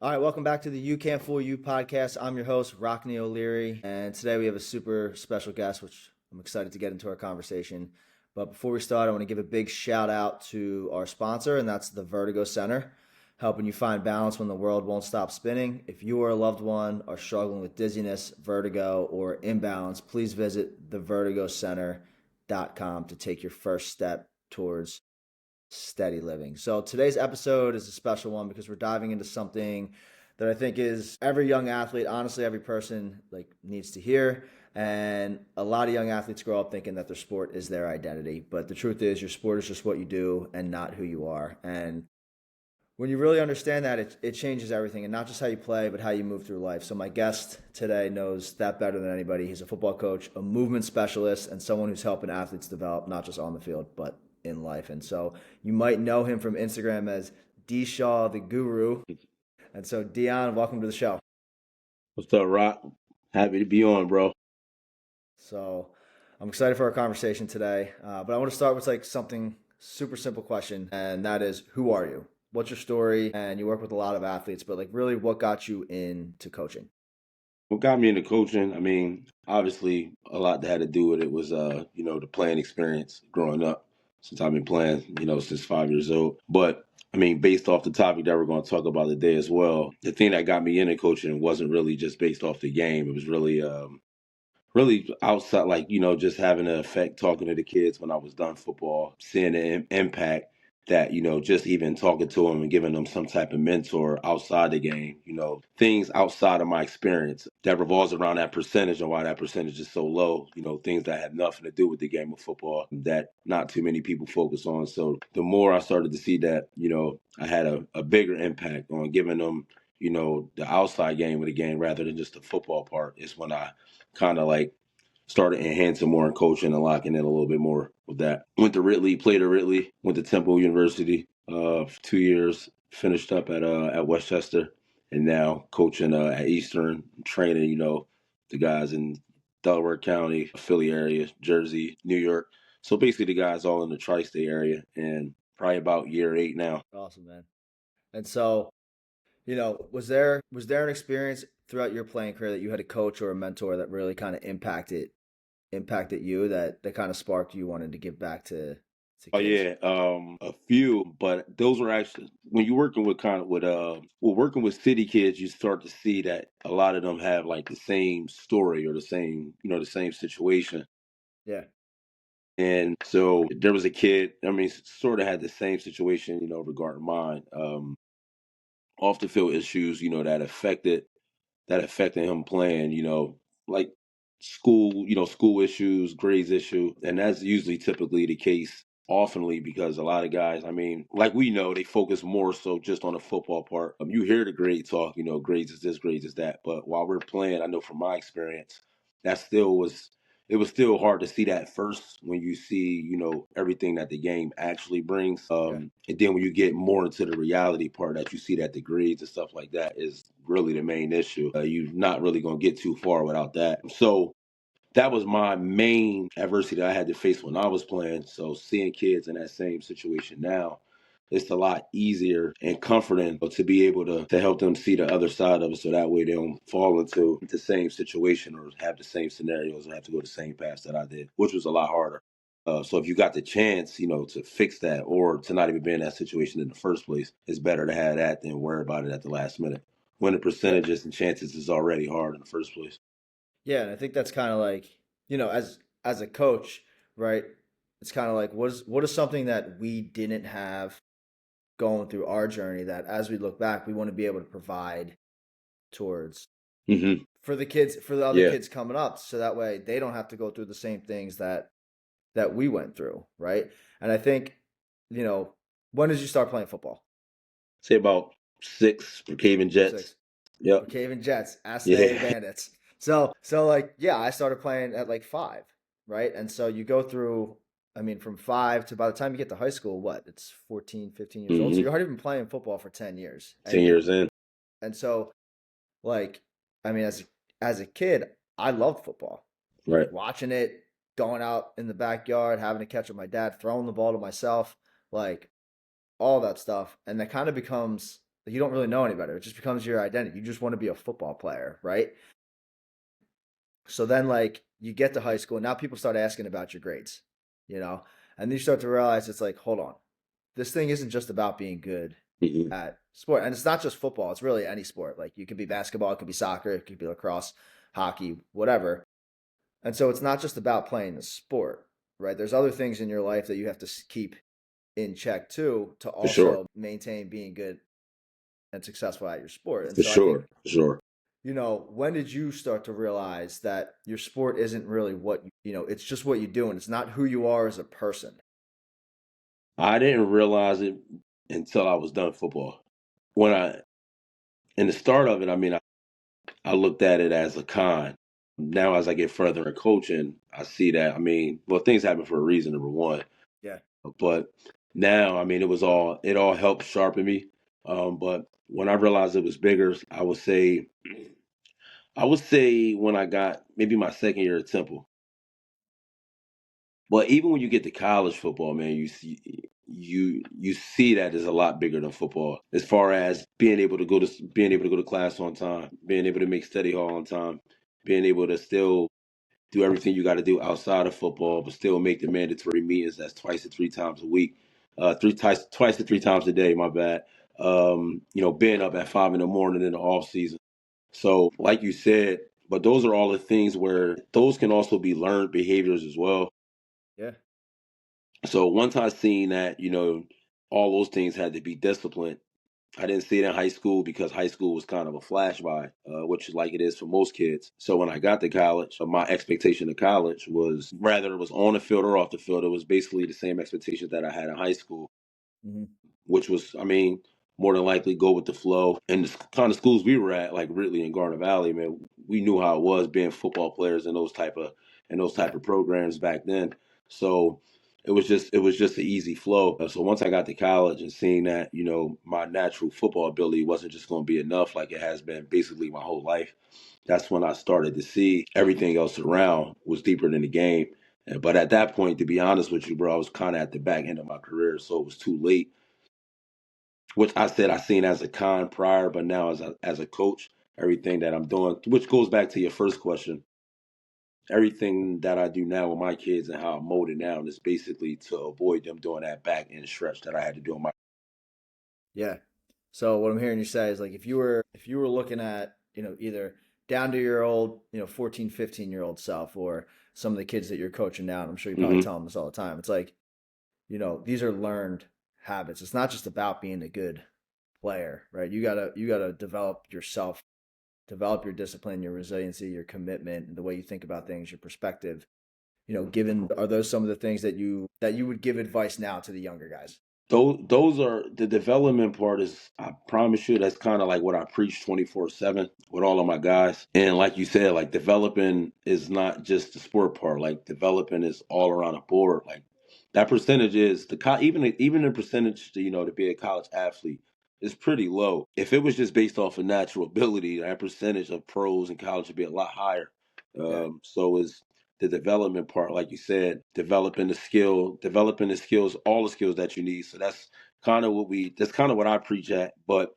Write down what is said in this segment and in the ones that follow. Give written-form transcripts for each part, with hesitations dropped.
All right, welcome back to the You Can't Fool You podcast. I'm your host, Rockne O'Leary, and today we have a super special guest, which I'm excited to get into our conversation. But before we start, I want to give a big shout out to our sponsor, and that's the Vertigo Center, helping you find balance when the world won't stop spinning. If you or a loved one are struggling with dizziness, vertigo, or imbalance, please visit thevertigocenter.com to take your first step towards steady living. So today's episode is a special one because we're diving into something that I think is every young athlete, honestly, every person needs to hear. And a lot of young athletes grow up thinking that their sport is their identity. But the truth is your sport is just what you do and not who you are. And when you really understand that, it changes everything, and not just how you play, but how you move through life. So my guest today knows that better than anybody. He's a football coach, a movement specialist, and someone who's helping athletes develop, not just on the field, but in life. And so you might know him from Instagram as D Shaw, the guru. And so Dion, welcome to the show. What's up, Rock? Happy to be on, bro. So I'm excited for our conversation today. But I want to start with something super simple question, and that is, who are you? What's your story? And you work with a lot of athletes, but really what got you into coaching? What got me into coaching? I mean, obviously, a lot that had to do with it was, the playing experience growing up. Since I've been playing, since 5 years old. But I mean, based off the topic that we're going to talk about today as well, the thing that got me into coaching wasn't really just based off the game. It was really outside, just having an effect talking to the kids when I was done football, seeing the impact that, just even talking to them and giving them some type of mentor outside the game, things outside of my experience that revolves around that percentage and why that percentage is so low, things that have nothing to do with the game of football that not too many people focus on. So the more I started to see that, I had a bigger impact on giving them, the outside game of the game rather than just the football part is when I kind of started enhancing more in coaching and locking in a little bit more with that. Went to Ridley, played at Ridley, went to Temple University for 2 years, finished up at Westchester, and now coaching at Eastern, training, the guys in Delaware County, Philly area, Jersey, New York. So basically the guys all in the tri-state area, and probably about year 8 now. Awesome, man. And so, was there an experience throughout your playing career that you had a coach or a mentor that really kind of impacted you, that kind of sparked you wanting to give back to Oh kids? yeah, a few, but those were actually when you're working with working with city kids, you start to see that a lot of them have like the same story or the same situation. Yeah. And so there was a kid, I mean, sort of had the same situation, regarding mine, off the field issues, that affected him playing, like school issues, grades issue. And that's usually typically the case oftenly because a lot of guys, I mean, like we know, they focus more so just on the football part. You hear the grade talk, grades is this, grades is that. But while we're playing, I know from my experience, that still was it was still hard to see that first when you see, everything that the game actually brings. Yeah. And then when you get more into the reality part, that you see that the grades and stuff like that is really the main issue. You're not really going to get too far without that. So that was my main adversity that I had to face when I was playing. So seeing kids in that same situation now, it's a lot easier and comforting to be able to help them see the other side of it so that way they don't fall into the same situation or have the same scenarios or have to go the same path that I did, which was a lot harder. So if you got the chance, to fix that or to not even be in that situation in the first place, it's better to have that than worry about it at the last minute when the Yeah. percentages and chances is already hard in the first place. Yeah, and I think that's kind of as a coach, right? It's kind of like what is something that we didn't have going through our journey that as we look back, we want to be able to provide towards Hmm. for the kids, for the other Yeah. kids coming up, so that way they don't have to go through the same things that we went through, right? And I think, you know, when did you start playing football? Say about 6 for Caving Jets. 6. Yep. Brookhaven Jets, Assaye Yeah. Bandits. So yeah, I started playing at 5, right? And so you go through, I mean, from 5 to by the time you get to high school, what? It's 14, 15 years old. So Hmm. you're already been playing football for 10 years. 10 And years in. so like I mean as a kid, I loved football. Right. Watching it, going out in the backyard, having to catch up with my dad, throwing the ball to myself, like all that stuff. And that kind of becomes You don't really know any better. It just becomes your identity. You just want to be a football player, right? So then, like, you get to high school, and now people start asking about your grades, you know, and you start to realize it's like, hold on, this thing isn't just about being good Hmm. at sport, and it's not just football. It's really any sport. Like, you could be basketball, it could be soccer, it could be lacrosse, hockey, whatever. And so it's not just about playing the sport, right? There's other things in your life that you have to keep in check too to For sure. also maintain being good and successful at your sport. And For so I think, sure. For sure. when did you start to realize that your sport isn't really what it's just what you do and it's not who you are as a person? I didn't realize it until I was done football. When I in the start of it, I mean, I looked at it as a con. Now, as I get further in coaching, I see that. I mean, well, things happen for a reason. Number one, Yeah. but now, I mean, it all helped sharpen me. But when I realized it was bigger, I would say when I got maybe my second year at Temple. But even when you get to college football, man, you see that is a lot bigger than football. As far as being able to go to class on time, being able to make study hall on time, being able to still do everything you got to do outside of football, but still make the mandatory meetings. That's twice to three times a week, twice to three times a day. My bad. Being up at 5 in the morning in the off season. So, like you said, but those are all the things where those can also be learned behaviors as well. Yeah. So once I seen that, all those things had to be disciplined. I didn't see it in high school because high school was kind of a flash by, which is like it is for most kids. So when I got to college, my expectation of college was rather it was on the field or off the field. It was basically the same expectations that I had in high school, Hmm. which was, I mean, more than likely go with the flow. And the kind of schools we were at, like Ridley and Garner Valley, man, we knew how it was being football players in those type Yeah. of programs back then. So it was just an easy flow. So once I got to college and seeing that, my natural football ability wasn't just going to be enough like it has been basically my whole life. That's when I started to see everything else around was deeper than the game. But at that point, to be honest with you, bro, I was kind of at the back end of my career, so it was too late, which I said I seen as a con prior, but now as a coach, everything that I'm doing, which goes back to your first question, everything that I do now with my kids and how I'm molded now is basically to avoid them doing that back end stretch that I had to do in my. Yeah. So what I'm hearing you say is, like, if you were looking at, either down to your old, 14, 15-year-old self, or some of the kids that you're coaching now, and I'm sure you probably Hmm. tell them this all the time. It's like, these are learned habits. It's not just about being a good player, right? You gotta develop yourself, develop your discipline, your resiliency, your commitment, and the way you think about things, your perspective. Given, are those some of the things that you would give advice now to the younger guys? Those are the development part is I promise you that's kind of like what I preach 24/7 with all of my guys. And like you said, like developing is not just the sport part. Like developing is all around the board. Like that percentage is even the percentage to be a college athlete is pretty low. If it was just based off of natural ability, that percentage of pros in college would be a lot higher. Yeah. So is the development part, like you said, developing the skills, all the skills that you need. So that's kind of what I preach at. But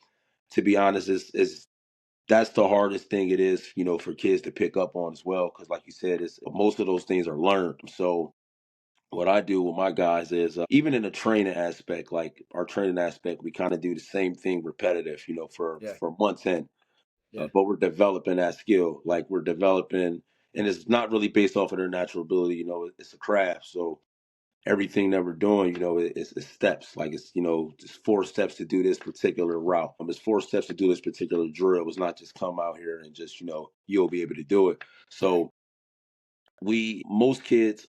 to be honest, is that's the hardest thing it is, for kids to pick up on as well. Because like you said, it's most of those things are learned. So what I do with my guys is even in the training aspect, like our training aspect, we kind of do the same thing repetitive, Yeah. for months in. Yeah. But we're developing that skill. Like we're developing, and it's not really based off of their natural ability. It's a craft. So everything that we're doing, it's steps. Like it's 4 steps to do this particular route. It's 4 steps to do this particular drill. It's not just come out here and just you'll be able to do it. Yeah. So we most kids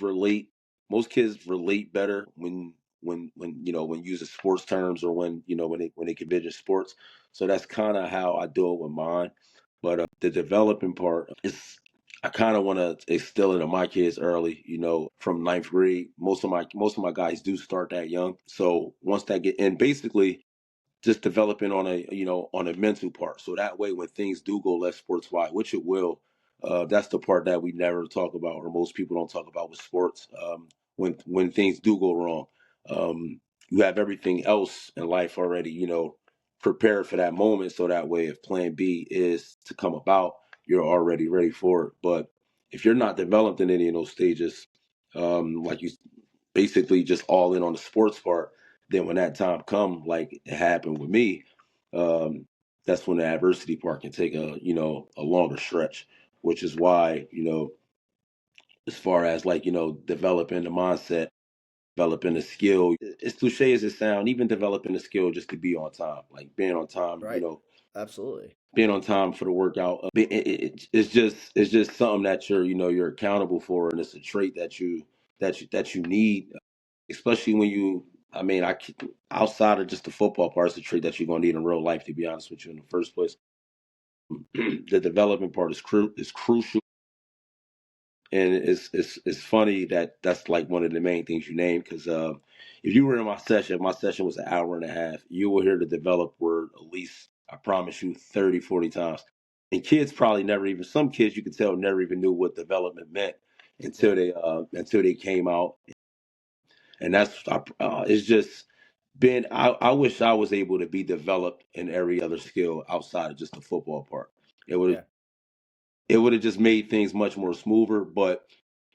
relate better when using sports terms or when they can vision sports. So that's kind of how I do it with mine. But the developing part is I kind of want to instill it in my kids early, from ninth grade. Most of my guys do start that young. So once that get and basically just developing on a mental part. So that way, when things do go left sports wide, which it will, that's the part that we never talk about, or most people don't talk about with sports. When things do go wrong, you have everything else in life already, prepared for that moment. So that way, if plan B is to come about, you're already ready for it. But if you're not developed in any of those stages, like you basically just all in on the sports part, then when that time come, like it happened with me, um, that's when the adversity part can take a longer stretch, which is why, as far as like, developing the mindset, developing the skill, as cliche as it sounds, even developing the skill just to be on time, like being on time, Right. Absolutely. being on time for the workout. It's just something that you're accountable for, and it's a trait that you need, especially when you. I mean, outside of just the football part, it's a trait that you're gonna need in real life. To be honest with you, in the first place, the development part is crucial, and it's funny that that's like one of the main things you named, because if you were in my session was an hour and a half, you will hear the develop word at least, I promise you, 30, 40 times. And kids probably never even, some kids you could tell never even knew what development meant Yeah. until they came out. And it's just been, I wish I was able to be developed in every other skill outside of just the football part. It would Yeah. it would have just made things much more smoother. But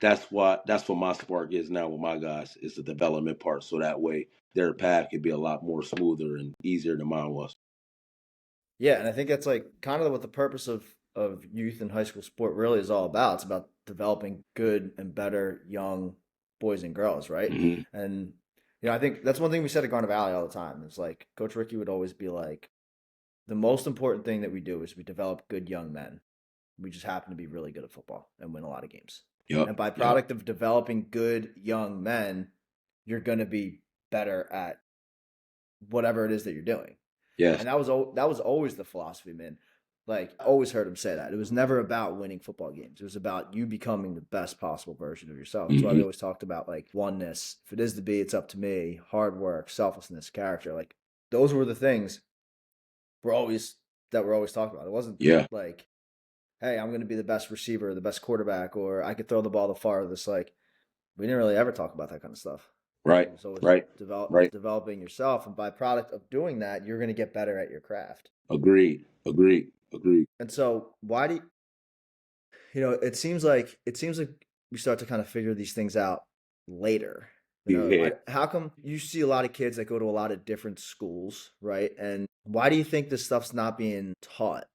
that's what my spark is now with my guys, is the development part. So that way their path could be a lot more smoother and easier than mine was. Yeah, and I think that's like kind of what the purpose of youth and high school sport really is all about. It's about developing good and better young boys and girls, right? Hmm. And I think that's one thing we said at Garnet Valley all the time. It's like Coach Ricky would always be like, the most important thing that we do is we develop good young men. We just happen to be really good at football and win a lot of games. Yep. And by Yep. product of developing good young men, you're going to be better at whatever it is that you're doing. Yes. And that was always the philosophy, man. Like I always heard him say that. It was never about winning football games. It was about you becoming the best possible version of yourself. That's why we Hmm. always talked about like oneness. If it is to be, it's up to me. Hard work, selflessness, character. Like those were the things we're always that we're always talking about. It wasn't Yeah. like, hey, I'm going to be the best receiver, the best quarterback, or I could throw the ball the farthest. Like we didn't really ever talk about that kind of stuff. It Right. was always Right. Right. developing yourself, and by product of doing that, you're going to get better at your craft. Agreed. Agreed. Agreed. And so, why do it seems like we start to kind of figure these things out later. Yeah. How come you see a lot of kids that go to a lot of different schools, right? And why do you think this stuff's not being taught?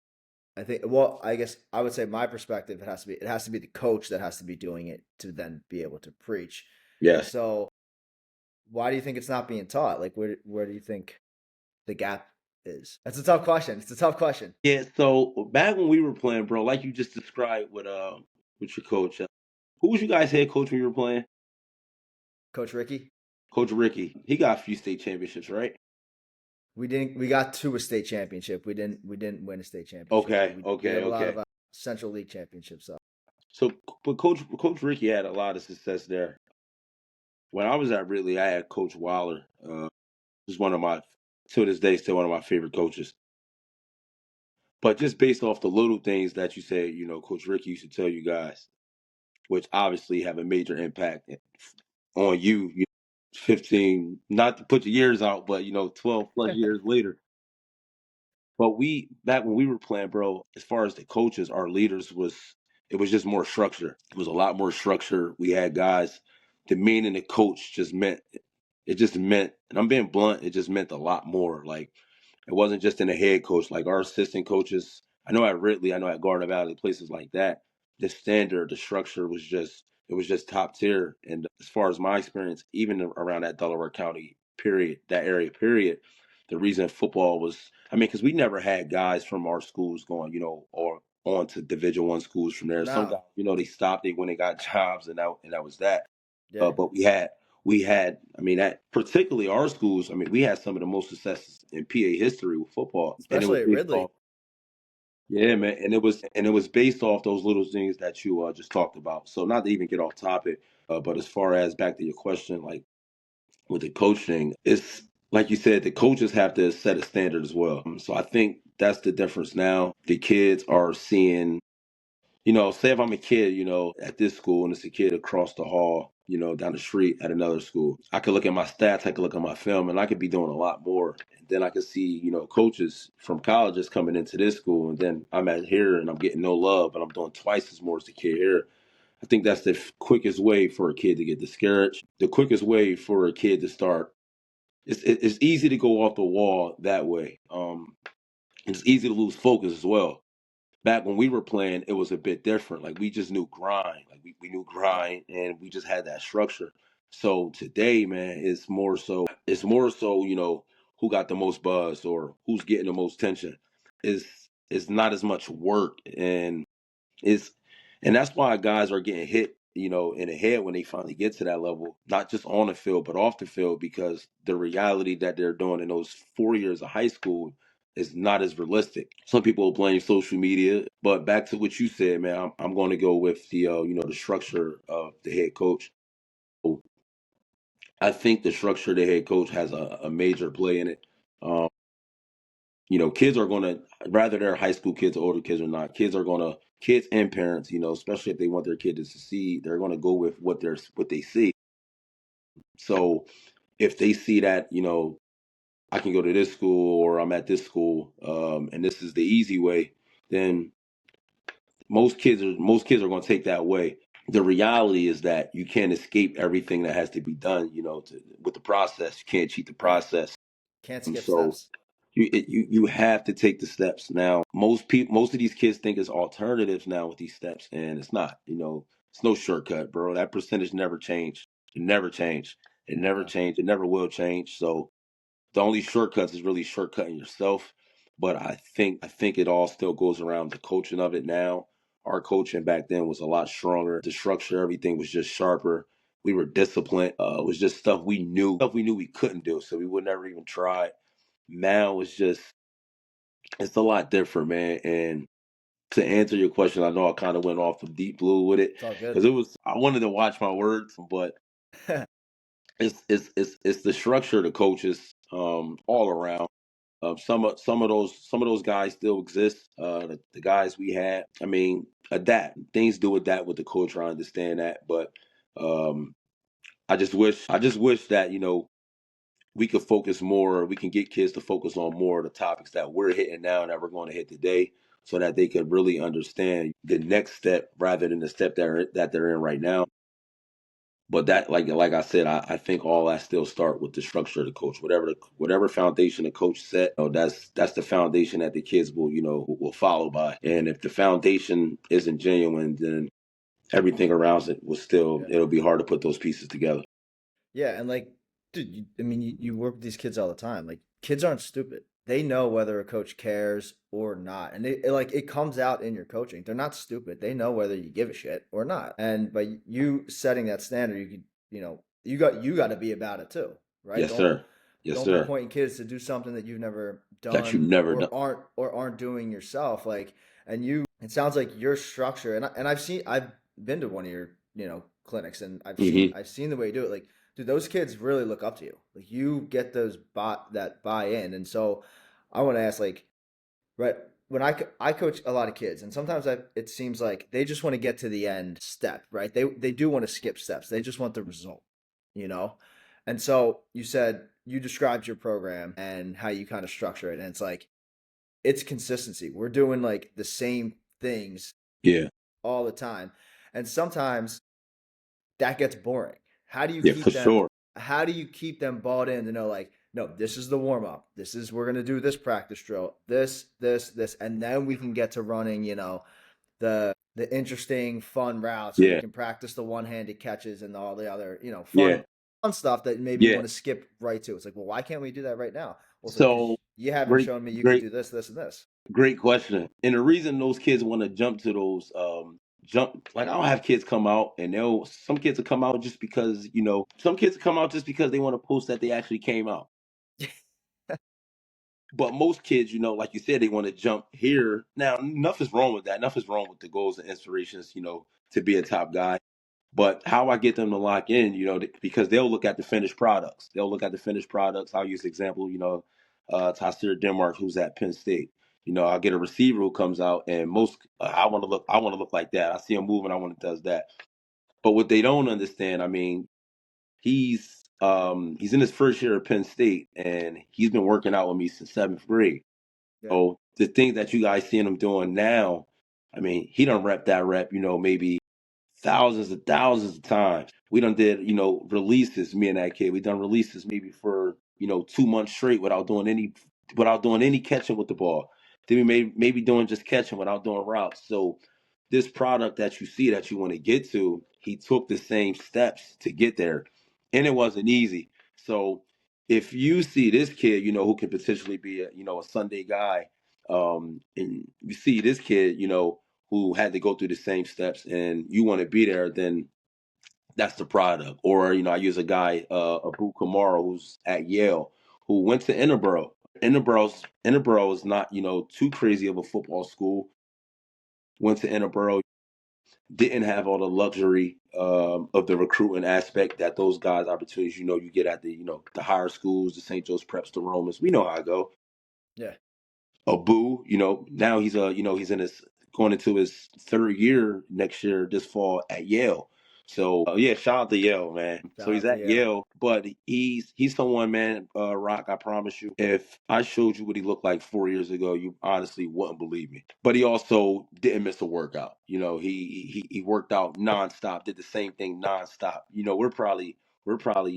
I think, well, I guess I would say my perspective, it has to be the coach that has to be doing it to then be able to preach. And Yes. so, why do you think it's not being taught? Like, where do you think the gap is? That's a tough question. It's a tough question. Yeah. So back when we were playing, bro, like you just described with your coach, who was you guys head coach when you were playing? Coach Ricky, Coach Ricky. He got a few state championships, right? we didn't. We got to a state championship. We didn't win a state championship, but Okay. we Okay. have a lot Okay. of Central League championships. So So, but Coach Ricky had a lot of success there. When I was at Ridley, I had Coach Waller. Who's one of my, to this day, still one of my favorite coaches. But just based off the little things that you said, Coach Ricky used to tell you guys, which obviously have a major impact on you. 15, not to put your years out, but 12 plus years later. But back when we were playing, bro, as far as the coaches, our leaders it was just more structure. It was a lot more structure. We had guys, the meaning the coach just meant, and I'm being blunt, it just meant a lot more. Like, it wasn't just in the head coach, like our assistant coaches. I know at Ridley, I know at Garden Valley, places like that, the standard, the structure was just top tier. And as far as my experience, even around that Delaware County period, that area period, the reason football was, I mean, because we never had guys from our schools going, or on to Division One schools from there. Some no, guys, they stopped it when they got jobs, and that was that. yeah, But we had, I mean, that particularly our schools. I mean, we had some of the most successes in PA history with football, and it was especially at based Ridley. off, yeah, man, and it was based off those little things that you just talked about. So not to even get off topic, but as far as back to your question, like with the coaching, it's like you said, the coaches have to set a standard as well. So I think that's the difference now. The kids are seeing, say if I'm a kid, at this school and it's a kid across the hall, down the street at another school. I could look at my stats, I could look at my film, and I could be doing a lot more. And then I could see, coaches from colleges coming into this school, and then I'm at here and I'm getting no love, but I'm doing twice as more as the kid here. I think that's the quickest way for a kid to get discouraged. The quickest way for a kid to start. It's easy to go off the wall that way. It's easy to lose focus as well. Back when we were playing, it was a bit different. Like we just knew grind. Like we knew Yep. grind and we just had that structure. So today, man, it's more so, who got the most buzz or who's getting the most tension. Is not as much work it's and that's why guys are getting hit, in the head when they finally get to that level, not just on the field but off the field, because the reality that they're doing in those 4 years of high school is not as realistic. Some people blame social media, but back to what you said, man, I'm going to go with the structure of the head coach. I think the structure of the head coach has a major play in it. Um, kids are going to, rather they're high school kids or older kids or not, kids and parents, especially if they want their kid to succeed, they're going to go with what they see. So if they see that, I can go to this school or I'm at this school, and this is the easy way, then most kids are going to take that way. The reality is that you can't escape everything that has to be done, with the process. You can't cheat the Right. process. Can't skip So steps. you have to take the steps. Now, most of these kids think it's alternatives now with these steps, and it's not. It's no shortcut, bro. That percentage never changed. It never changed. It never No. changed. It never will change. So the only shortcuts is really shortcutting yourself. But I think it all still goes around the coaching of it now. Our coaching back then was a lot stronger. The structure, everything was just sharper. We were disciplined. It was just stuff we knew we couldn't do, so we would never even try. Now it's a lot different, man. And to answer your question, I know I kind of went off the deep blue with it It's all good. because I wanted to watch my words, but it's the structure of the coaches, all around. Some of those guys still exist. The guys we had, I mean, adapt things do adapt with the culture. I understand that, but um, I just wish that we could focus more. We can get kids to focus on more of the topics that we're hitting now and that we're going to hit today, so that they could really understand the next step rather than the step that they're in right now. But that, like I said, I think all that still start with the structure of the coach. Whatever foundation the coach set, that's the foundation that the kids will follow by. And if the foundation isn't genuine, then everything around it Yeah. it'll be hard to put those pieces together. Yeah, and like, dude, I mean, you work with these kids all the time. Like, kids aren't stupid. They know whether a coach cares or not, and it comes out in your coaching. They're not stupid. They know whether you give a shit or not. And by you setting that standard, you got to be about it too, right? Yes, Don't sir. Yes, don't be sir. pointing kids to do something that you've never That you've done never done. or aren't doing yourself. Like, and it sounds like your structure, and I've been to one of your clinics, and I've seen Hmm. I've seen the way you do it. Like, dude, those kids really look up to you. Like, you get that buy in, and so I want to ask, like, right, when I coach a lot of kids, and sometimes it seems like they just want to get to the end step, right? They do want to skip steps. They just want the result, you know. And so you described your program and how you kind of structure it, and it's like it's consistency. We're doing like the same things Yeah. all the time, and sometimes that gets boring. How do you Yeah, keep for them sure. how do you keep them bought in to know, like, no, this is the warm up. This is we're gonna do this practice drill. This, and then we can get to running, the interesting fun routes, or we Yeah. can practice the one-handed catches and all the other, Yeah. fun stuff that maybe you Yeah. want to skip right to. It's like, well, why can't we do that right now? Well, it's like, because So you haven't great, shown me you could great, do this, and this. great question. And the reason those kids want to jump to those like I'll have kids come out and they'll some kids will come out just because some kids come out just because they want to post that they actually came out. But most kids, like you said, they want to jump here. Now, nothing's wrong with that. Nothing's wrong with the goals and inspirations, to be a top guy. But how I get them to lock in, because they'll look at the finished products. They'll look at the finished products. I'll use the example, Tasir Denmark, who's at Penn State. I'll get a receiver who comes out, and I want to look like that. I see him moving, I want to does that. But what they don't understand, I mean, he's in his first year at Penn State, and he's been working out with me since seventh grade. Yeah. So the things that you guys seeing him doing now, I mean, he done rep that rep, maybe thousands of times. We done did, releases, me and that kid. We done releases maybe for, 2 months straight without doing any catching with the ball. Then we maybe doing just catching without doing routes. So this product that you see that you want to get to, he took the same steps to get there. And it wasn't easy. So if you see this kid, who can potentially be a Sunday guy, and you see this kid, who had to go through the same steps and you want to be there, then that's the product. Or, I use a guy, Abu Kamara, who's at Yale, who went to Interboro. Interboro is not, too crazy of a football school. Went to Interboro, didn't have all the luxury of the recruiting aspect that those guys opportunities, you get at the higher schools, the St. Joe's Preps, the Romans. We know how I go. Yeah. Abu, now he's in his going into his third year next year this fall at Yale. So yeah, shout out to Yale, man. So Shout he's out to at Yale. Yale, but he's someone, man. Rock, I promise you, if I showed you what he looked like 4 years ago, you honestly wouldn't believe me. But he also didn't miss a workout. He worked out nonstop, did the same thing nonstop. We're probably probably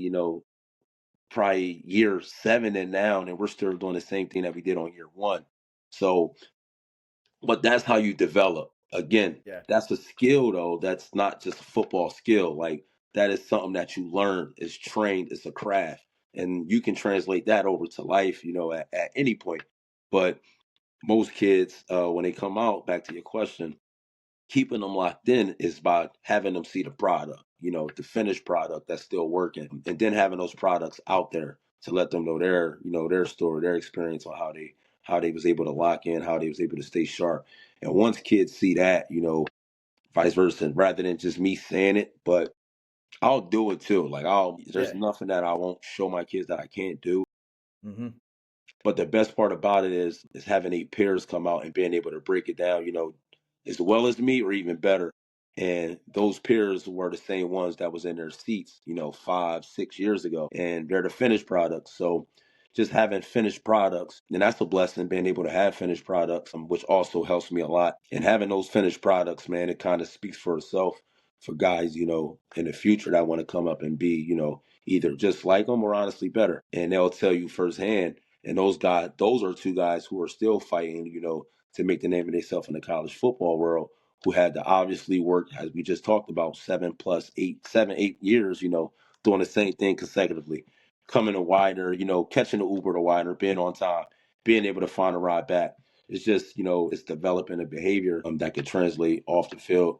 year seven and now, and we're still doing the same thing that we did on year one. So, but that's how you develop. Again, Yeah. that's a skill though. That's not just a football skill. Like that is something that you learn. It's trained. It's a craft, and you can translate that over to life. At any point. But most kids, when they come out, back to your question, keeping them locked in is by having them see the product, the finished product that's still working, and then having those products out there to let them know their story, their experience on how they was able to lock in, how they was able to stay sharp. And once kids see that, vice versa, rather than just me saying it, but I'll do it too. Like there's Yeah. nothing that I won't show my kids that I can't do. Mm-hmm. But the best part about it is having 8 peers come out and being able to break it down, as well as me or even better. And those peers were the same ones that was in their seats, 5, 6 years ago, and they're the finished products. So just having finished products, and that's a blessing, being able to have finished products, which also helps me a lot. And having those finished products, man, it kind of speaks for itself for guys, in the future that want to come up and be, either just like them or honestly better. And they'll tell you firsthand. And those are two guys who are still fighting, to make the name of themselves in the college football world, who had to obviously work, as we just talked about, 7 plus 8 years, doing the same thing consecutively, coming to wider, catching the Uber to wider, being on time, being able to find a ride back. It's just, it's developing a behavior that could translate off the field.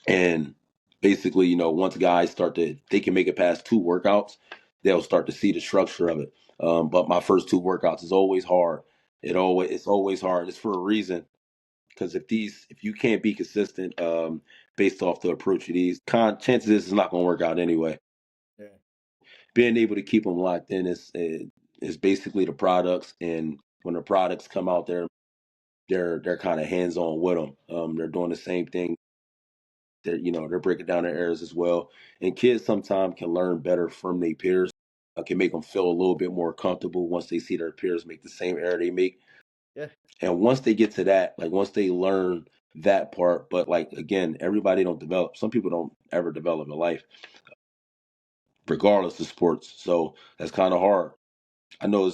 And basically, once guys they can make it past 2 workouts, they'll start to see the structure of it. But my first 2 workouts is always hard. It's always hard. It's for a reason. Because if you can't be consistent, based off the approach of these, chances is it's not going to work out anyway. Yeah. Being able to keep them locked in is basically the products, and when the products come out there, they're kind of hands on with them. They're doing the same thing. They're breaking down their errors as well. And kids sometimes can learn better from their peers. Can make them feel a little bit more comfortable once they see their peers make the same error they make. Yeah. And once they get to that, like once they learn that part, but like again, everybody don't develop. Some people don't ever develop in life, regardless of sports. So that's kind of hard. I know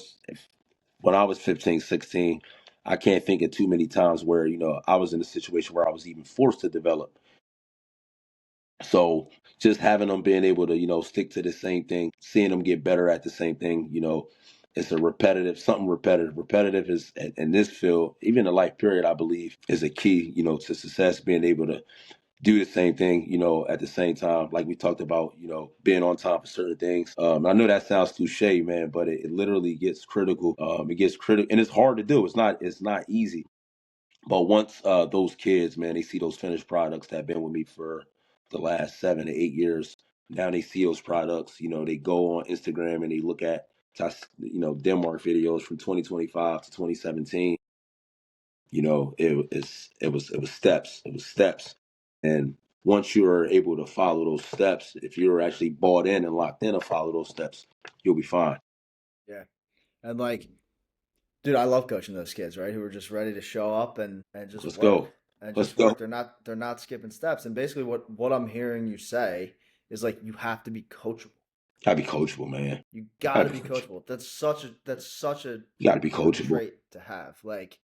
when I was 15, 16, I can't think of too many times where, I was in a situation where I was even forced to develop. So just having them being able to, stick to the same thing, seeing them get better at the same thing, it's a something repetitive. Repetitive is in this field, even the life period, I believe, is a key, to success, being able to do the same thing, at the same time, like we talked about, being on top of certain things. I know that sounds cliche, man, but it literally gets critical. It gets critical, and it's hard to do. It's not easy. But once those kids, man, they see those finished products that have been with me for the last 7 to 8 years. Now they see those products. They go on Instagram and they look at, Denmark videos from 2025 to 2017. It was steps. It was steps, once you're able to follow those steps, if you're actually bought in and locked in to follow those steps, you'll be fine. Yeah. And like, dude, I love coaching those kids, right? Who are just ready to show up and just Let's work go. and Let's just go. work. They're not skipping steps. And basically what I'm hearing you say is like you have to be coachable. Gotta be coachable, man. You got Gotta to be be coachable. coachable. That's such a You gotta be good coachable. trait to have. Like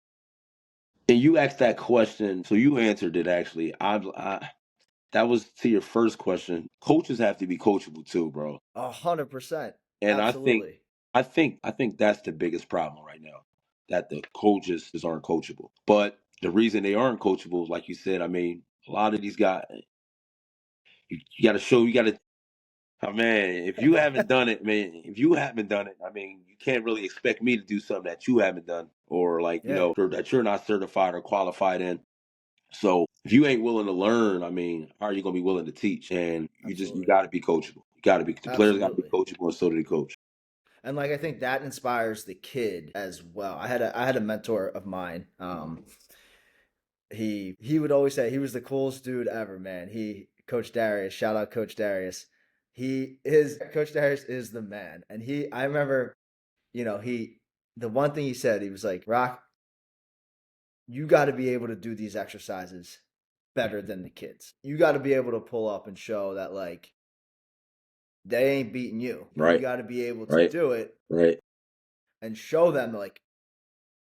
And you asked that question, so you answered it actually. That was to your first question. Coaches have to be coachable too, bro. 100%. And Absolutely. I think that's the biggest problem right now, that the coaches aren't coachable. But the reason they aren't coachable, like you said, I mean, a lot of these guys, you got to show, you got to. Oh, man, if you haven't done it, man, if you haven't done it, I mean, you can't really expect me to do something that you haven't done, or like Yeah, that you're not certified or qualified in. So if you ain't willing to learn, I mean, how are you gonna be willing to teach? And you absolutely. got to be coachable. You got to be, the players got to be Absolutely. coachable, and so do the coach. And like I think that inspires the kid as well. I had a mentor of mine. He would always say he was the coolest dude ever, man. He Coach Darius, shout out Coach Darius. He is Coach Darius is the man. And I remember, he the one thing he said, he was like, Rock, you got to be able to do these exercises better than the kids. You got to be able to pull up and show that like they ain't beating you. You Right, got to be able to right, do it right. and show them like,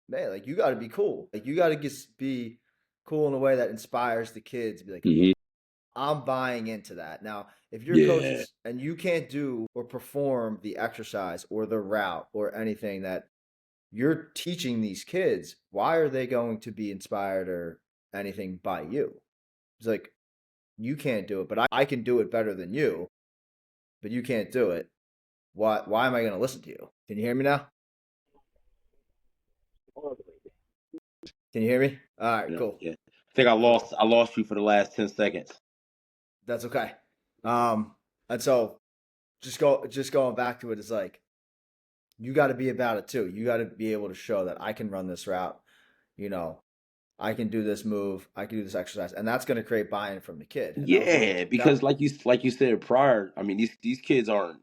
man, like you got to be cool. Like you got to just be cool in a way that inspires the kids to be like, Hmm. I'm buying into that. Now, if your Yeah, coaches and you can't do or perform the exercise or the route or anything that you're teaching these kids, why are they going to be inspired or anything by you? It's like, you can't do it, but I can do it better than you, but you can't do it. Why am I going to listen to you? Can you hear me now? Can you hear me? All right, cool. yeah. I think Cool. I lost you for the last 10 seconds. That's okay. And so just going back to it is like you got to be about it too. You got to be able to show that I can run this route. You know, I can do this move. I can do this exercise, and that's going to create buy-in from the kid. And that was one Yeah, that. because like you said prior, I mean these kids aren't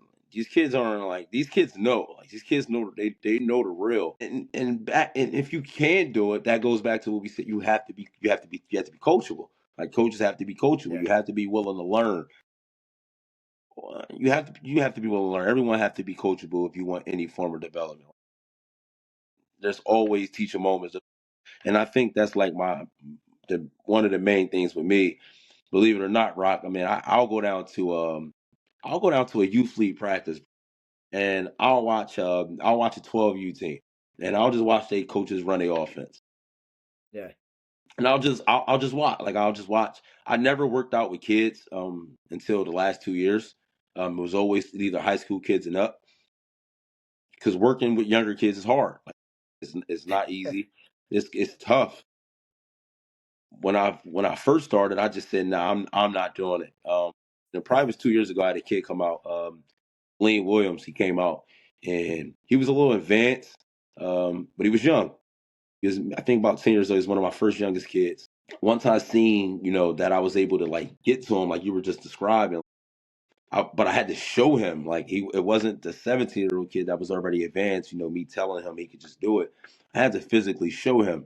like these kids know like these kids know they know the real and if you can do it, that goes back to what we said. You have to be coachable. Like coaches have to be coachable. Yeah, You have to be willing to learn. You have to be willing to learn. Everyone have to be coachable if you want any form of development. There's always teaching moments, and I think that's like the one of the main things with me. Believe it or not, Rock. I mean, I'll go down to a youth league practice, and I'll watch a 12U team, and I'll just watch their coaches run their offense, yeah, and I'll just watch. Like I'll just watch. I never worked out with kids until the last 2 years. It was always either high school kids and up, because working with younger kids is hard. Like it's not easy. It's tough. When I first started, I just said, "Nah, I'm not doing it." It probably was 2 years ago. I had a kid come out, Lean Williams. He came out, and he was a little advanced, but he was young. He was, I think, about 10 years old. He's one of my first youngest kids. Once I seen, that I was able to like get to him, like you were just describing, but I had to show him, like it wasn't the 17-year-old kid that was already advanced. Me telling him he could just do it. I had to physically show him.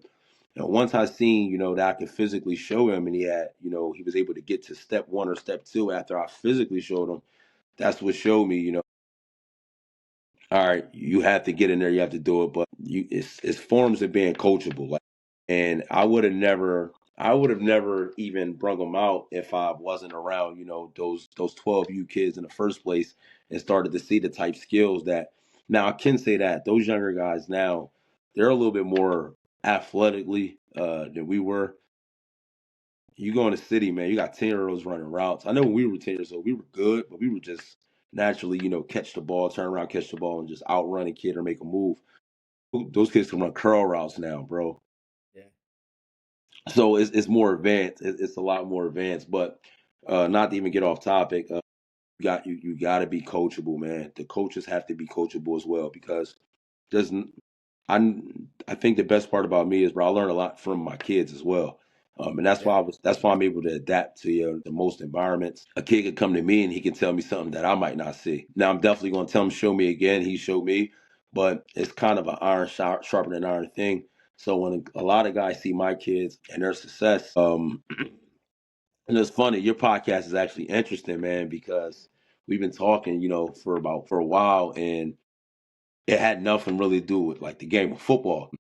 And once I seen, that I could physically show him, and he had, he was able to get to step one or step two after I physically showed him. That's what showed me, all right, you have to get in there, you have to do it, but it's forms of being coachable. Like, and I would have never even brung them out if I wasn't around, those 12U kids in the first place, and started to see the type skills that. Now I can say that those younger guys now, they're a little bit more athletically than we were. You go in the city, man, you got 10-year-olds running routes. I know when we were 10 years old, we were good, but we were just naturally, catch the ball, turn around, catch the ball, and just outrun a kid or make a move. Those kids can run curl routes now, bro. yeah, So it's more advanced. It's a lot more advanced. But not to even get off topic, you got to be coachable, man. The coaches have to be coachable as well, because there's I I think the best part about me is, bro, I learn a lot from my kids as well. And that's Yeah. why that's why I'm able to adapt to the most environments. A kid could come to me and he can tell me something that I might not see. Now I'm definitely going to tell him, show me again. He showed me, but it's kind of an iron sharper than iron thing. So when a lot of guys see my kids and their success, and it's funny, your podcast is actually interesting, man, because we've been talking, for a while, and it had nothing really to do with like the game of football,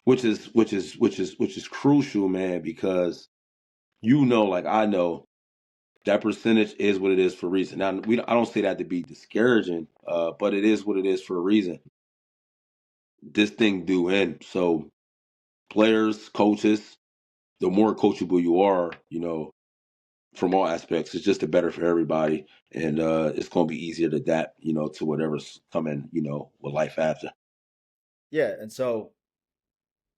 which is crucial, man, because like I know that percentage is what it is for a reason. Now, I don't say that to be discouraging, but it is what it is for a reason. This thing do end. So players, coaches, the more coachable you are, from all aspects, it's just the better for everybody, and it's going to be easier to adapt, to whatever's coming, with life after. Yeah. And so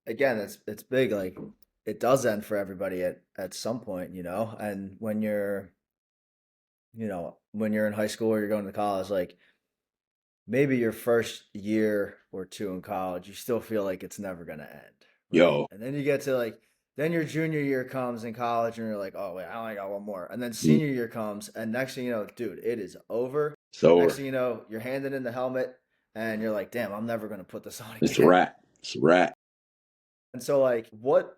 again, it's big. Like it does end for everybody at some point, And when you're in high school or you're going to college, like maybe your first year or two in college, you still feel like it's never gonna end, right? Yo, And then you get to like then your junior year comes in college and you're like, oh wait, I only got one more. And then mm, senior year comes, and next thing you know, dude, it is over. it's Next over. thing you know, you're handing in the helmet and you're like, damn, I'm never gonna put this on It's a again. wrap. It's a wrap. And so like what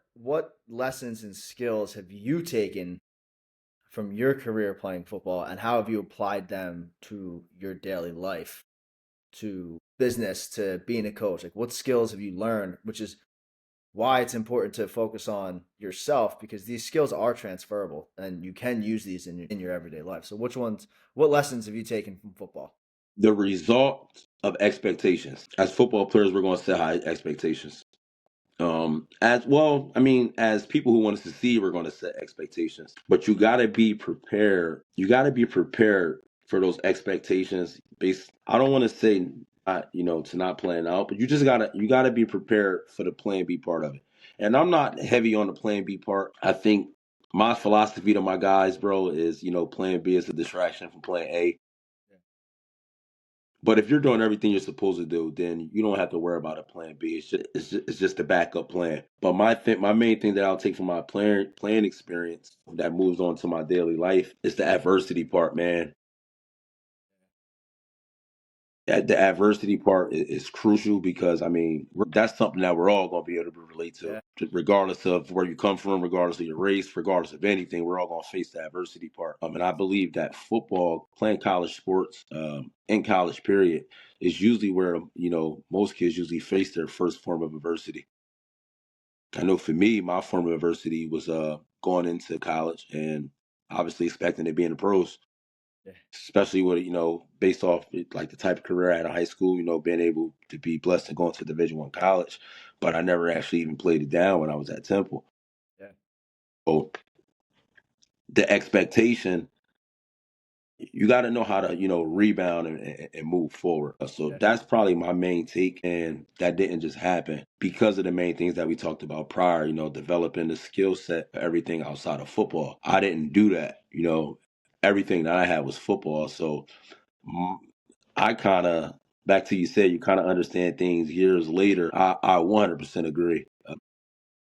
lessons and skills have you taken from your career playing football and how have you applied them to your daily life, to business, to being a coach? Like what skills have you learned, which is why it's important to focus on yourself because these skills are transferable and you can use these in your everyday life. So what lessons have you taken from football? The result of expectations. As football players, we're going to set high expectations. As well, I mean, as people who want to succeed, we're going to set expectations, but you got to be prepared. You got to be prepared for those expectations. I don't want to say, to not plan out, but you gotta be prepared for the plan B part of it. And I'm not heavy on the plan B part. I think my philosophy to my guys, bro, is plan B is a distraction from plan A. But if you're doing everything you're supposed to do, then you don't have to worry about a plan B. It's just a backup plan. But my main thing that I'll take from my playing experience that moves on to my daily life is the adversity part, man. The adversity part is crucial because I mean that's something that we're all going to be able to relate to, Yeah, regardless of where you come from, regardless of your race, regardless of anything. We're all going to face the adversity part. And I believe that football, playing college sports, in college period, is usually where most kids usually face their first form of adversity. I know for me, my form of adversity was going into college and obviously expecting to be in the pros, yeah, especially with based off like the type of career I had in high school, being able to be blessed and going to Division I college, but I never actually even played it down when I was at Temple. yeah, So the expectation, you got to know how to rebound and move forward. So yeah, that's probably my main take, and that didn't just happen because of the main things that we talked about prior. Developing the skill set for everything outside of football. I didn't do that. Everything that I had was football. So mm, I kind of, back to you said, you kind of understand things years later. I 100% agree.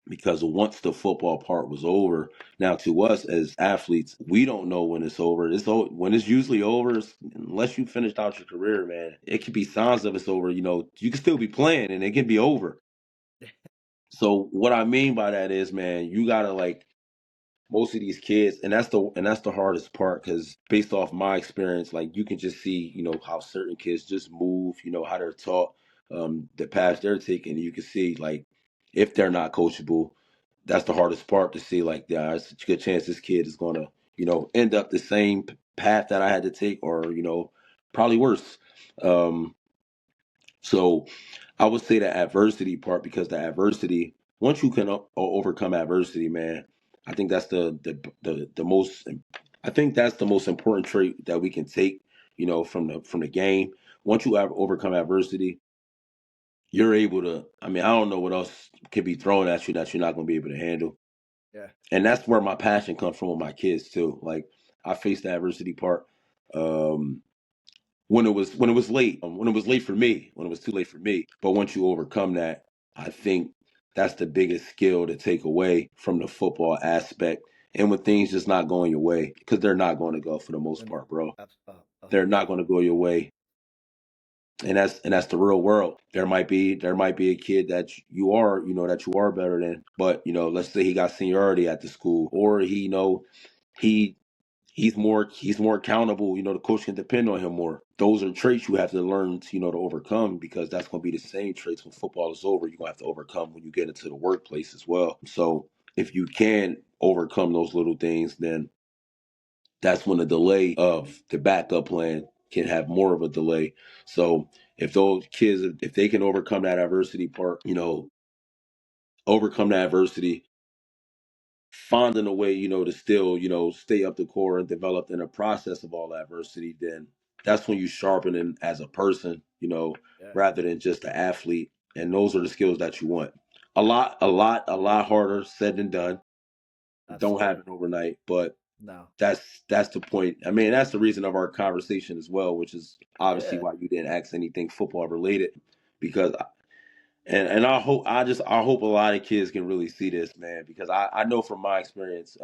Because once the football part was over, now to us as athletes, we don't know when it's over. When it's usually over, unless you finished out your career, man. It could be signs of it's over. You can still be playing and it can be over. So what I mean by that is, man, you gotta like most of these kids, and that's the hardest part because based off my experience, like you can just see, how certain kids just move, how they're taught, the paths they're taking. You can see like if they're not coachable, that's the hardest part to see. Like, yeah, there's a good chance this kid is gonna, end up the same path that I had to take, or probably worse. Um, so I would say the adversity part because the adversity, once you can overcome adversity, man, I think that's the most. I think that's the most important trait that we can take, from the game. Once you have overcome adversity, you're able to. I mean, I don't know what else can be thrown at you that you're not going to be able to handle, yeah, and that's where my passion comes from with my kids too. Like I faced the adversity part. Um, when it was late for me, when it was too late for me. But once you overcome that, I think that's the biggest skill to take away from the football aspect. And when things just not going your way, because they're not going to go for the most And part, bro. They're not yeah, going to go your way, and that's the real world. There might be a kid that you are, that you are better than, but let's say he got seniority at the school, or he he's more accountable. The coach can depend on him more. Those are traits you have to learn to to overcome, because that's going to be the same traits when football is over. You're going to have to overcome when you get into the workplace as well. So if you can overcome those little things, then that's when the delay of the backup plan can have more of a delay. So if those kids, if they can overcome that adversity part, overcome that adversity, finding a way, to still, stay up the core and develop in the process of all adversity, then that's when you sharpen in as a person, yeah, rather than just an athlete. And those are the skills that you want. A lot harder said than done. It don't absolutely. happen overnight, but No. that's the point. I mean, that's the reason of our conversation as well, which is obviously Yeah. why you didn't ask anything football related, because and I hope a lot of kids can really see this, man, because I know from my experience,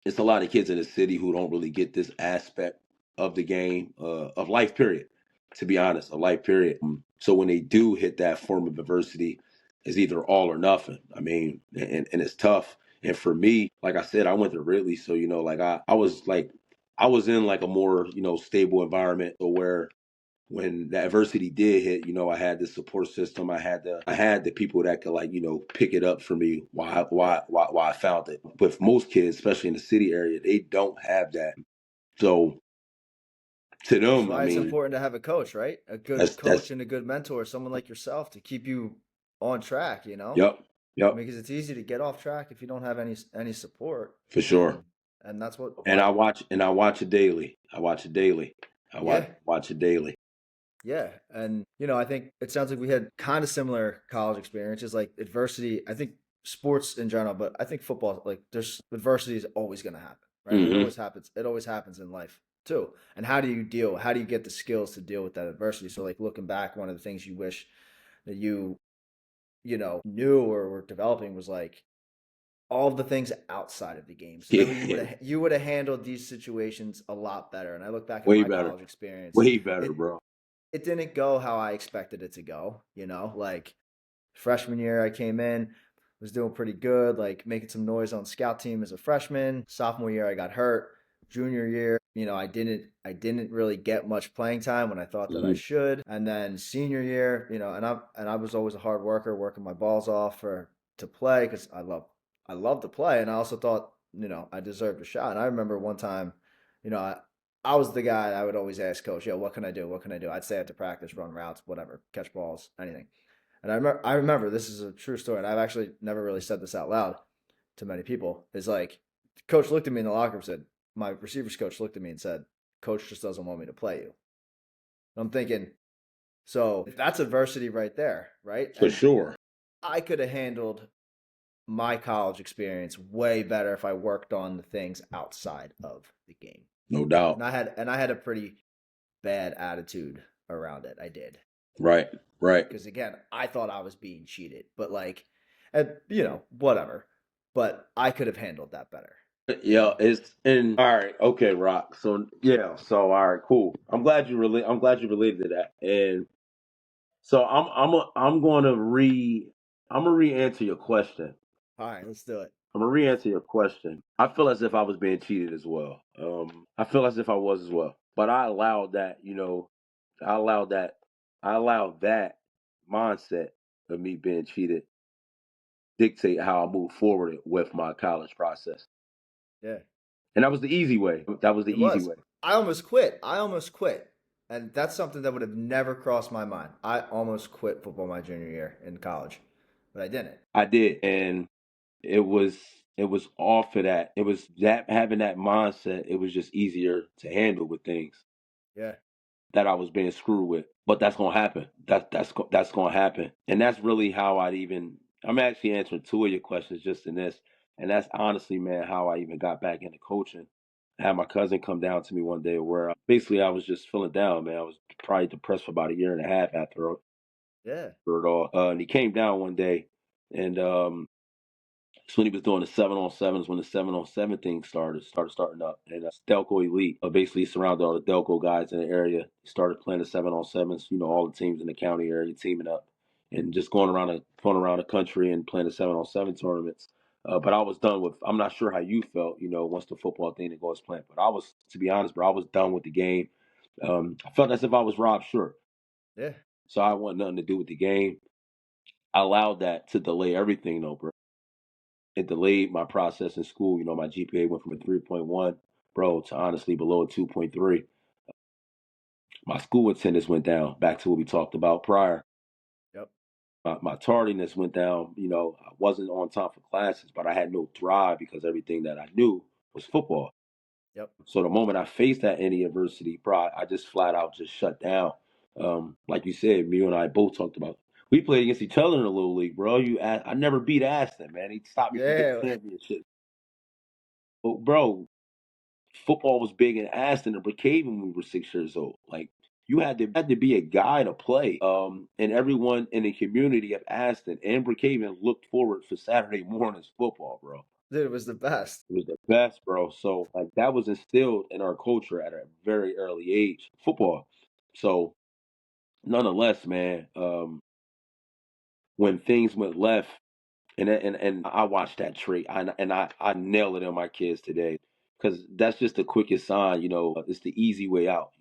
it's a lot of kids in the city who don't really get this aspect of the game, of life period, to be honest, a life period. So when they do hit that form of adversity, it's either all or nothing. I mean, and it's tough. And for me, like I said, I went to Ridley, so like I was in like a more stable environment, so where when the adversity did hit, I had the support system. I had the people that could, like, pick it up for me while Yeah. I found it. With most kids, especially in the city area, they don't have that. So to That's them, I why it's mean, important to have a coach, right? A good that's coach and a good mentor, someone like yourself to keep you on track, you know? yep, I yep, mean, because it's easy to get off track if you don't have any support, for sure. and that's what And like I watch it daily. I watch it daily. I yeah, watch it daily. yeah, and I think it sounds like we had kind of similar college experiences, like adversity. I think sports in general, but I think football, like there's adversity is always going to happen, right? It Hmm. always happens. It always happens in life too. And how do you deal? How do you get the skills to deal with that adversity? So, like looking back, one of the things you wish that knew or were developing was like all of the things outside of the game. So that way Yeah, you would have handled these situations a lot better. And I look back at way my better, college experience, way better, it bro. it didn't go how I expected it to go, like freshman year I came in, was doing pretty good, like making some noise on scout team as a freshman. Sophomore year I got hurt. Junior year, I didn't really get much playing time when I thought that I Hmm. should. And then senior year, and I was always a hard worker, working my balls off for to play because I love to play, and I also thought I deserved a shot. And I remember one time, I was the guy I would always ask coach, "Yo, what can I do? What can I do?" I'd stay after practice, run routes, whatever, catch balls, anything. And I remember this is a true story, and I've actually never really said this out loud to many people. Is like, coach looked at me in the locker room and said, my receivers coach looked at me and said, "Coach just doesn't want me to play you." And I'm thinking, so that's adversity right there, right? For And sure, I could have handled my college experience way better if I worked on the things outside of the game. no doubt. And I had a pretty bad attitude around it. I did. Right, right. Because again, I thought I was being cheated, but like, whatever. But I could have handled that better, you Yeah, know. it's in. All right, okay, Rock. So yeah, so all right, cool. I'm glad you related to that. And so I'm going to I'm gonna re-answer your question. All right, let's do it. I'm gonna re-answer your question. I feel as if I was being cheated as well. I feel as if I was as well, but I allowed that. I allowed that. I allowed that mindset of me being cheated dictate how I move forward with my college process. Yeah, And that was the easy way. That was the it easy was. way. I almost quit, and that's something that would have never crossed my mind. I almost quit football my junior year in college, but I didn't. I did, and it was it was off of that. It was that having that mindset. It was just easier to handle with things Yeah, that I was being screwed with. But that's gonna happen. That's gonna happen, and that's really how I'd even. I'm actually answering two of your questions just in this, and that's honestly, man, how I even got back into coaching. I had my cousin come down to me one day where basically I was just feeling down, man. I was probably depressed for about a year and a half after yeah, it all, and he came down one day. And so when he was doing the 7-on-7s, when the 7-on-7 thing starting up, and Delco Elite basically surrounded all the Delco guys in the area. He started playing the 7-on-7s, all the teams in the county area teaming up, and just going around the country and playing the 7-on-7 tournaments. But I was done with. I'm not sure how you felt, once the football thing to go as planned. But I was, to be honest, bro, I was done with the game. I felt as if I was robbed short, Yeah. so I want nothing to do with the game. I allowed that to delay everything, though, bro. It delayed my process in school. My GPA went from a 3.1, bro, to honestly below a 2.3. My school attendance went down, back to what we talked about prior. Yep. My tardiness went down. I wasn't on time for classes, but I had no drive because everything that I knew was football. Yep. So the moment I faced that in the adversity, bro, I just flat out just shut down. Like you said, me and I both talked about. We played against each other in the little league, bro. I never beat Aston, man. He stopped me from getting Yeah. championships. But bro, football was big in Aston and Brookhaven when we were 6 years old. Like you had to be a guy to play. And everyone in the community of Aston and Brookhaven looked forward for Saturday mornings football, bro. Dude, it was the best. It was the best, bro. So like that was instilled in our culture at a very early age, football. So nonetheless, man, when things went left, and I watched that trait, I nail it on my kids today because that's just the quickest sign. It's the easy way out.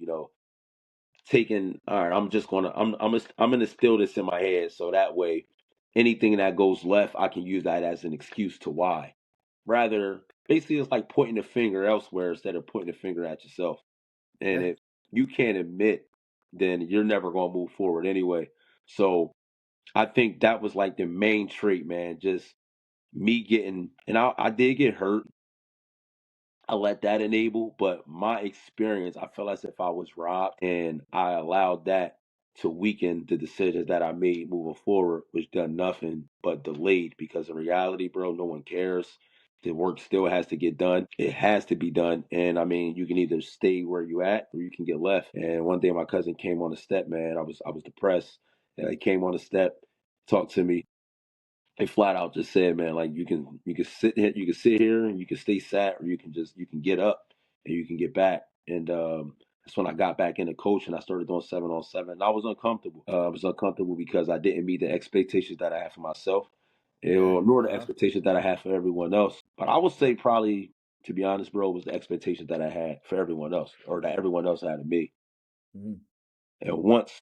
Taking all right. I'm gonna instill this in my head so that way, anything that goes left, I can use that as an excuse to why. Rather, basically, it's like pointing the finger elsewhere instead of pointing the finger at yourself. And Yeah. if you can't admit, then you're never gonna move forward anyway. So I think that was like the main trait, man. Just me getting, and I did get hurt. I let that enable, but my experience, I felt as if I was robbed, and I allowed that to weaken the decisions that I made moving forward, which done nothing but delayed. Because in reality, bro, no one cares. The work still has to get done. It has to be done, and I mean, you can either stay where you at or you can get left. And one day, my cousin came on the step, man. I was depressed, and he came on the step, talked to me, they flat out just said, man, like you can sit here and you can stay sat, or you can get up and you can get back. And that's when I got back into coaching. I started doing 7-on-7. I was uncomfortable. I was uncomfortable because I didn't meet the expectations that I had for myself, Yeah. nor the Uh-huh. expectations that I had for everyone else. But I would say probably, to be honest, bro, was the expectations that I had for everyone else, or that everyone else had of me. Mhm. And once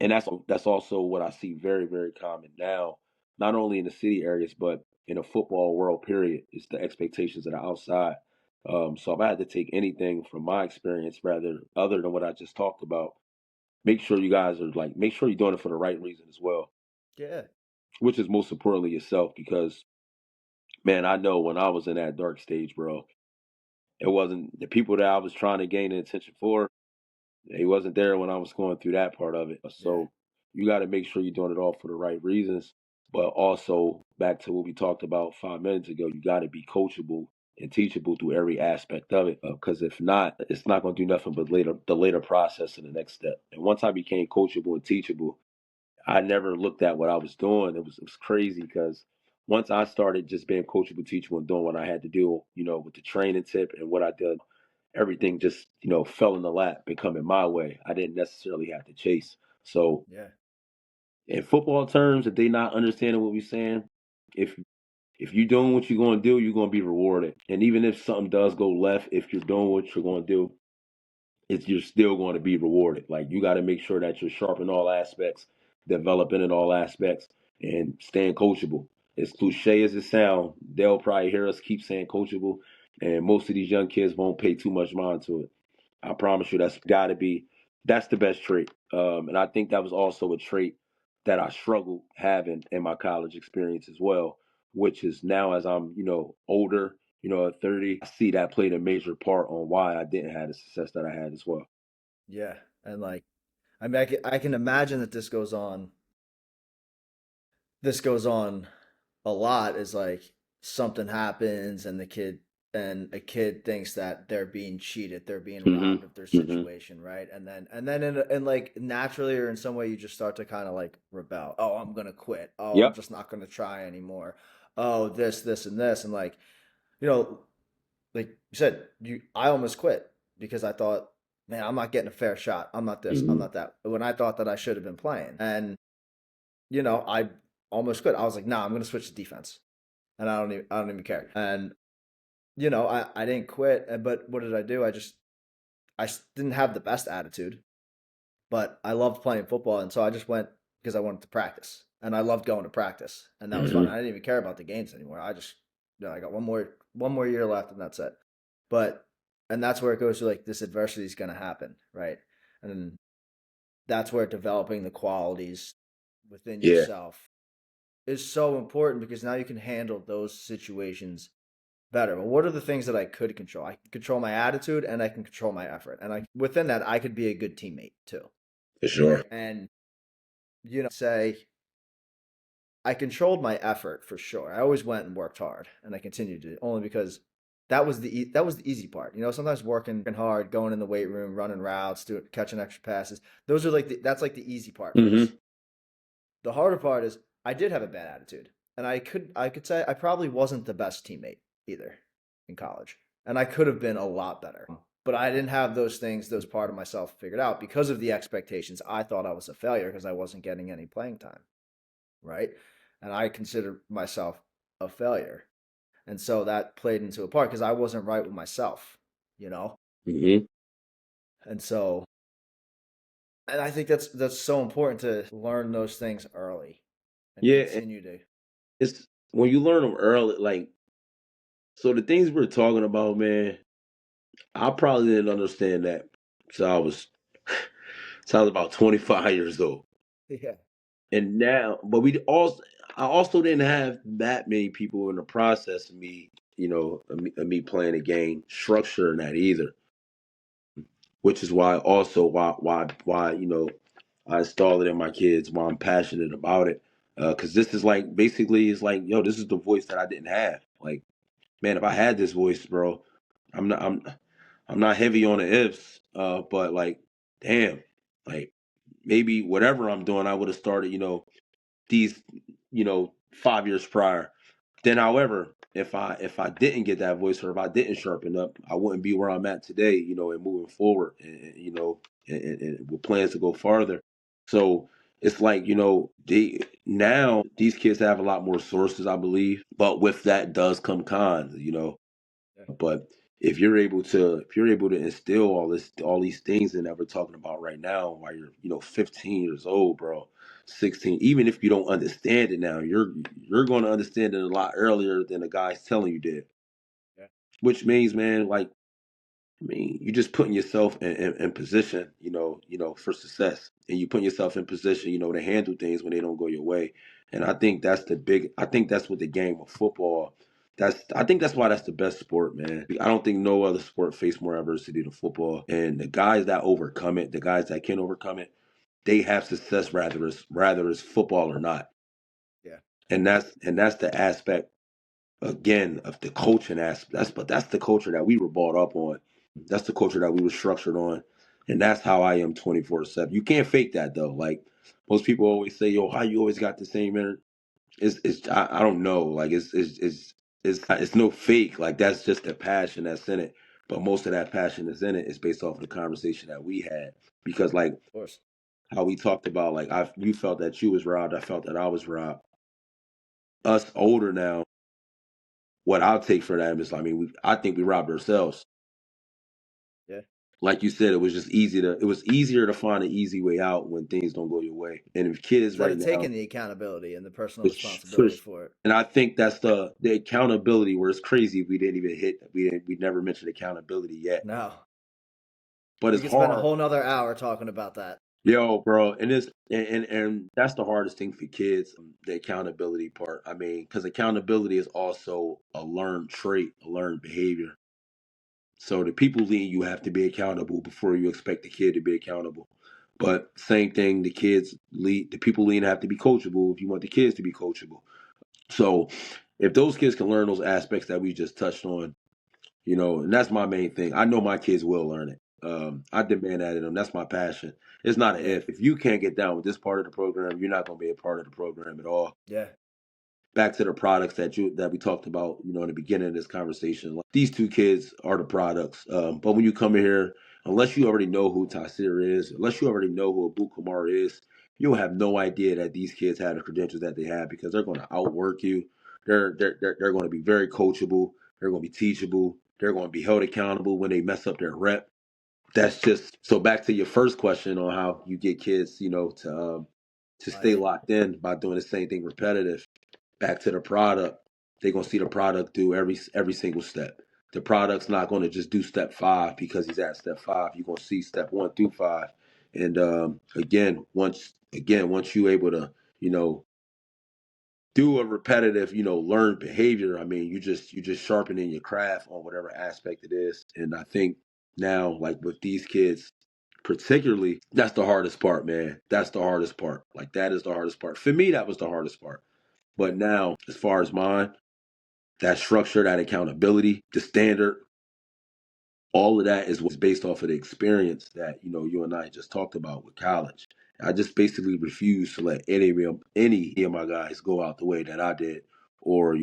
and that's also what I see very, very common now, not only in the city areas but in the football world. Period, is the expectations that are outside. So if I had to take anything from my experience, rather other than what I just talked about, make sure you're doing it for the right reason as well, Yeah. which is most importantly yourself. Because man, I know when I was in that dark stage, bro, it wasn't the people that I was trying to gain the attention for. He wasn't there when I was going through that part of it. Yeah. So you got to make sure you're doing it all for the right reasons. But also, back to what we talked about 5 minutes ago, you got to be coachable and teachable through every aspect of it. Because if not, it's not going to do nothing but the later process and the next step. And once I became coachable and teachable, I never looked at what I was doing. It was crazy because once I started just being coachable, teachable, and doing what I had to do, with the training tip and what I did, everything just fell in the lap, becoming my way. I didn't necessarily have to chase. So Yeah. in football terms, if they not understanding what we're saying, if if you're doing what you're going to do, you're going to be rewarded. And even if something does go left, if you're doing what you're going to do, you're still going to be rewarded. Like you got to make sure that you're sharp in all aspects, developing in all aspects, and staying coachable. As cliche as it sounds, they'll probably hear us keep saying coachable, and most of these young kids won't pay too much mind to it. I promise you, that's the best trait. And I think that was also a trait that I struggled having in my college experience as well, which is now as I'm, older, at 30, I see that played a major part on why I didn't have the success that I had as well. Yeah. And like, I mean, I can imagine that this goes on. This goes on a lot. Is like something happens and the kid and a kid thinks that they're being cheated, they're being Hmm. robbed of their Hmm. situation, right? And then in like naturally or in some way you just start to kind of like rebel. Oh, I'm gonna quit. Oh, I'm Yep. just not gonna try anymore. Oh, this and this, and like you know, like you said, I almost quit because I thought, man, I'm not getting a fair shot. I'm not this. I'm Hmm. not that. When I thought that I should have been playing, and I almost quit. I was like, nah, I'm gonna switch to defense, and I don't even care. And I didn't quit, but what did I do? Didn't have the best attitude, but I loved playing football, and so I just went because I wanted to practice, and I loved going to practice, and that was fun. Hmm. I didn't even care about the games anymore. I just, I got one more year left, and that's it. But and that's where it goes to like this adversity is going to happen, right? And that's where developing the qualities within Yeah, yourself is so important because now you can handle those situations better. But what are the things that I could control? I can control my attitude and I can control my effort. And within that I could be a good teammate too, for sure. right? And say I controlled my effort for sure. I always went and worked hard and I continued to only because that was the easy part. Sometimes working hard, going in the weight room, running routes, catching extra passes. Those are that's like the easy part Hmm. first. The harder part is I did have a bad attitude, and I could say I probably wasn't the best teammate either in college, and I could have been a lot better. But I didn't have those things, those part of myself figured out because of the expectations. I thought I was a failure because I wasn't getting any playing time, right? And I considered myself a failure, and so that played into a part because I wasn't right with myself, you know. Hmm. And so, and I think that's so important to learn those things early and Yeah, and continue to. it's when you learn them early, like so the things we're talking about, man. I probably didn't understand that. So I was about 25 years old. Yeah. And now, but I also didn't have that many people in the process of me, of me playing a game structuring that either, which is why also why, I installed it in my kids, why I'm passionate about it. Cause this is like, basically it's like, yo, this is the voice that I didn't have. Like, man, if I had this voice, bro, I'm not, I'm, I'm not heavy on the ifs, but like, damn, like maybe whatever I'm doing, I would have started, these, 5 years prior. Then, however, if I didn't get that voice or if I didn't sharpen up, I wouldn't be where I'm at today, and moving forward, and with plans to go farther. So it's like, these kids have a lot more sources, I believe, but with that does come cons. Yeah. But if you're able to instill all these things in that we're talking about right now while you're 15 years old, bro, 16, even if you don't understand it now, you're going to understand it a lot earlier than the guys telling you did. Yeah. Which means, man, like, I mean, you're just putting yourself in position, for success, and you putting yourself in position, to handle things when they don't go your way. And I think that's what the game of football. I think that's why that's the best sport, man. I don't think no other sport face more adversity than football. And the guys that overcome it, the guys that can overcome it, they have success rather as football or not. Yeah. And that's the aspect again of the coaching aspect. That's the culture that we were brought up on. That's the culture that we were structured on, and that's how I am 24/7. You can't fake that though. Like most people always say, "Yo, how you always got the same energy?" I don't know. Like it's no fake. Like that's just the passion that's in it. But most of that passion that's in it is based off of the conversation that we had. Because like Of course. how we talked about, like you felt that you was robbed, I felt that I was robbed. Us older now, what I'll take for that is, I mean, I think we robbed ourselves. Yeah. Like you said, it was easier to find an easy way out when things don't go your way. And if kids Instead right of now, taking the accountability and the personal it's for, responsibility for it. and I think that's the accountability where it's crazy. We never mentioned accountability yet, No. but We it's could spend a hard, whole nother hour talking about that. yo, bro. And that's the hardest thing for kids, the accountability part. I mean, because accountability is also a learned trait, a learned behavior. So the people leading you have to be accountable before you expect the kid to be accountable. But same thing, the people leading have to be coachable if you want the kids to be coachable. So if those kids can learn those aspects that we just touched on, And that's my main thing. I know my kids will learn it. I demand that of them. That's my passion. It's not an Yeah. if. If you can't get down with this part of the program, you're not going to be a part of the program at all. Yeah. Back to the products that we talked about, in the beginning of this conversation. Like, these two kids are the products. But when you come in here, unless you already know who Tassir is, unless you already know who Abu Kumar is, you'll have no idea that these kids have the credentials that they have because they're going to outwork you. They're going to be very coachable. They're going to be teachable. They're going to be held accountable when they mess up their rep. That's just so. Back to your first question on how you get kids, to Buy stay in. locked in by doing the same thing repetitive. Back to the product, they're gonna see the product do every single step. The product's not gonna just do step 5 because he's at step 5. You're gonna see step 1 through 5, and once you able to you know do a repetitive learned behavior, I mean you just sharpening your craft on whatever aspect it is. And I think now, like with these kids particularly, that's the hardest part, man. That's the hardest part. Like, that is the hardest part for me. That was the hardest part. Yeah. But now, as far as mine, that structure, that accountability, the standard, all of that is what's based off of the experience that you and I just talked about with college. I just basically refuse to let any of my guys go out the way that I did, or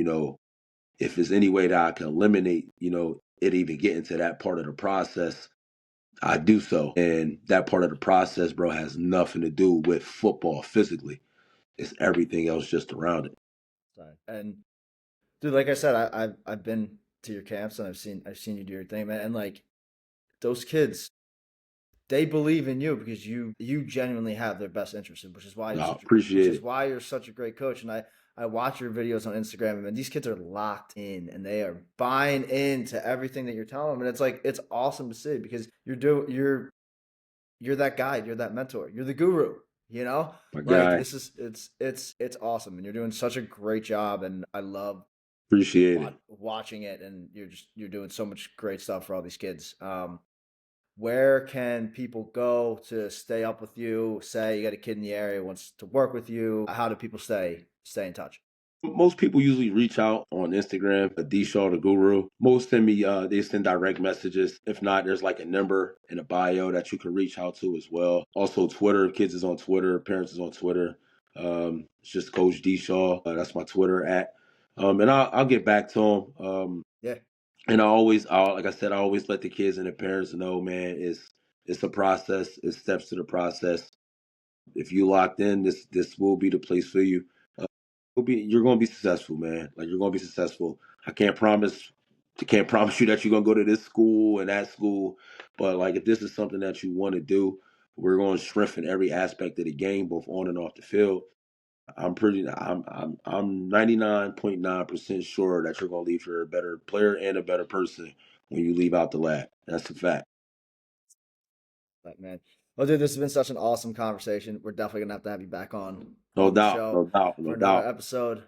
if there's any way that I can eliminate it even getting to that part of the process, I do so. And that part of the process, bro, has nothing to do with football physically. It's everything else just around it. Sorry. And dude, like I said, I've been to your camps and I've seen you do your thing, man. And like those kids, they believe in you because you genuinely have their best interest, I appreciate it. which is why you're such a great coach. And I watch your videos on Instagram, and these kids are locked in and they are buying into everything that you're telling them. And it's like it's awesome to see because you're that guide, you're that mentor, you're the guru. You know, My like guy, this is it's awesome, and you're doing such a great job. And I love appreciate it. watching it, and you're doing so much great stuff for all these kids. Where can people go to stay up with you? Say you got a kid in the area wants to work with you. How do people stay in touch? Most people usually reach out on Instagram, D Shaw the Guru. Most send me, they send direct messages. If not, there's like a number in a bio that you can reach out to as well. Also, Twitter, kids is on Twitter, parents is on Twitter. It's just Coach D Shaw. That's my Twitter at. And I'll get back to them. Yeah, And like I said, I always let the kids and the parents know, man, it's a process. It's steps to the process. If you locked in, this will be the place for you. You're gonna be successful, man. Like, you're gonna be successful. I can't promise you that you're gonna go to this school and that school, but like, if this is something that you want to do, we're going to strengthen every aspect of the game, both on and off the field. I'm 99.9% sure that you're gonna leave here a better player and a better person when you leave out the lab. That's a fact. like man. Well, dude, this has been such an awesome conversation. We're definitely gonna have to have you back No on the doubt, show no doubt, for no another doubt. episode.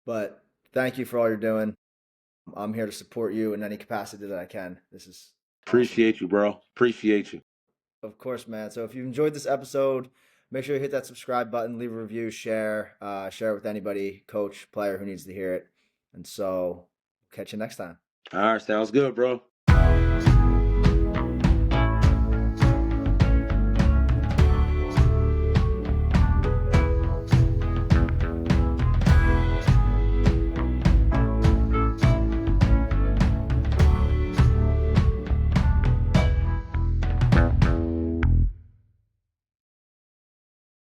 But thank you for all you're doing. I'm here to support you in any capacity that I can. This is awesome. Appreciate you, bro. Appreciate you. Of course, man. So if you enjoyed this episode, make sure you hit that subscribe button, leave a review, share it with anybody, coach, player who needs to hear it. And so catch you next time. All right, sounds good, bro.